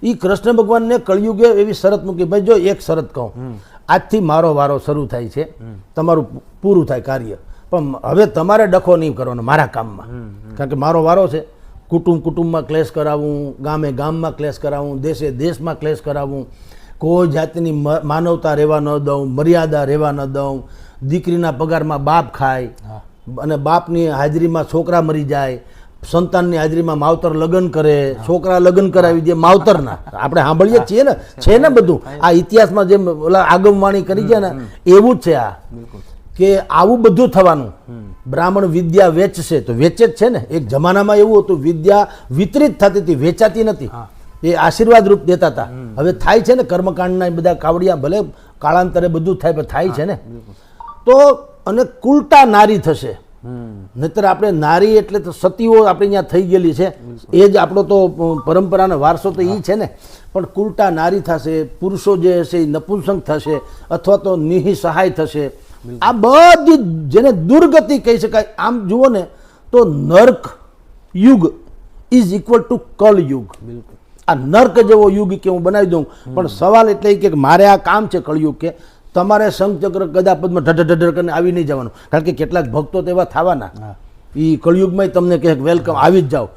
એ કૃષ્ણ ભગવાનને કળિયુગે એવી શરત મૂકી, ભાઈ જો એક શરત કહું, આજથી મારો વારો શરૂ થાય છે, તમારું પૂરું થાય કાર્ય, પણ હવે તમારે ડખો નહીં કરવાનો મારા કામમાં, કારણ કે મારો વારો છે. કુટુંબમાં ક્લેશ કરાવવું, ગામમાં ક્લેશ કરાવવું, દેશમાં ક્લેશ કરાવવું, કોઈ જાતની માનવતા રહેવા ન દઉં, મર્યાદા રહેવા ન દઉં, દીકરીના પગારમાં બાપ ખાય અને બાપની હાજરીમાં છોકરા મરી જાય, સંતાનની હાજરીમાં માવતર લગ્ન કરે, છોકરા લગ્ન કરાવી દે માવતરના, આપણે સાંભળીએ છીએ ને, છે ને બધું આ ઇતિહાસમાં જેમ ઓલા આગમવાણી કરી છે ને એવું જ છે આ, કે આવું બધું થવાનું. બ્રાહ્મણ વિદ્યા વેચશે તો વેચે જ છે ને. એક જમાનામાં એવું હતું, વિદ્યા વિતરિત થતી હતી, વેચાતી નથી, એ આશીર્વાદ રૂપ દેતા હતા. હવે થાય છે ને કર્મકાંડના બધા કાવડિયા, ભલે કાળાંતરે બધું થાય પણ થાય છે ને. તો અને કુલટા નારી થશે, નહીતર આપણે નારી એટલે તો સતીઓ આપણે અહીંયા થઈ ગયેલી છે, એ જ આપણો તો પરંપરાનો વારસો તો એ છે ને. પણ કુલટા નારી થશે, પુરુષો જે હશે એ નપુંસક થશે અથવા તો નિઃસહાય થશે. આ બધી જેને દુર્ગતિ કહી શકાય. આમ જુઓ ને તો નર્ક યુગ ઇઝ ઇક્વલ ટુ કળયુગ. આ નર્ક જેવો યુગ કે હું બનાવી દઉં, પણ સવાલ એટલે કે મારે આ કામ છે કળયુગ, કે તમારે શંખચક્ર ગદાપદમાં ઢઢ કરીને આવી નહીં જવાનું, કારણ કે કેટલાક ભક્તો તેવા થવાના, એ કળયુગમાં તમને કહે વેલકમ આવી જ જાઓ.